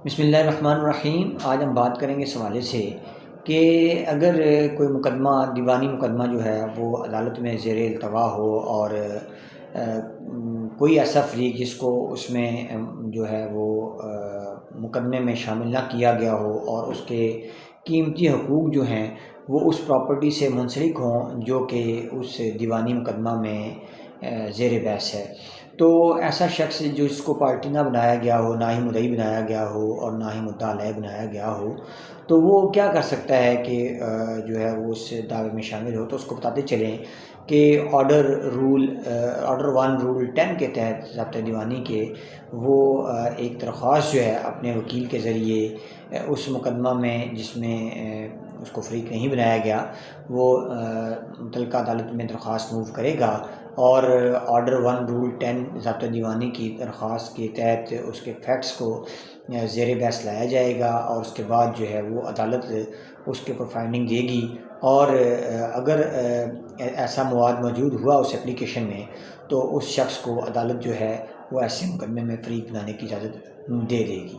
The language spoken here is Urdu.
بسم اللہ الرحمن الرحیم۔ آج ہم بات کریں گے اس حوالے سے کہ اگر کوئی مقدمہ دیوانی مقدمہ جو ہے وہ عدالت میں زیر التوا ہو اور کوئی ایسا فریق جس کو اس میں جو ہے وہ مقدمے میں شامل نہ کیا گیا ہو اور اس کے قیمتی حقوق جو ہیں وہ اس پراپرٹی سے منسلک ہوں جو کہ اس دیوانی مقدمہ میں زیر بحث ہے، تو ایسا شخص جو اس کو پارٹی نہ بنایا گیا ہو، نہ ہی مدعی بنایا گیا ہو اور نہ ہی مدعا علیہ بنایا گیا ہو، تو وہ کیا کر سکتا ہے کہ جو ہے وہ اس دعوے میں شامل ہو۔ تو اس کو بتاتے چلیں کہ آرڈر 1 رول 10 کے تحت ضابطۂ دیوانی کے وہ ایک درخواست جو ہے اپنے وکیل کے ذریعے اس مقدمہ میں جس میں اس کو فریق نہیں بنایا گیا وہ متعلقہ عدالت میں درخواست موو کرے گا، اور آرڈر 1 رول 10 ضابطۂ دیوانی کی درخواست کے تحت اس کے فیکٹس کو زیر بحث لایا جائے گا، اور اس کے بعد جو ہے وہ عدالت اس کے اوپر فائنڈنگ دے گی، اور اگر ایسا مواد موجود ہوا اس اپلیکیشن میں تو اس شخص کو عدالت جو ہے وہ ایسے مقدمے میں فریق بنانے کی اجازت دے دے گی۔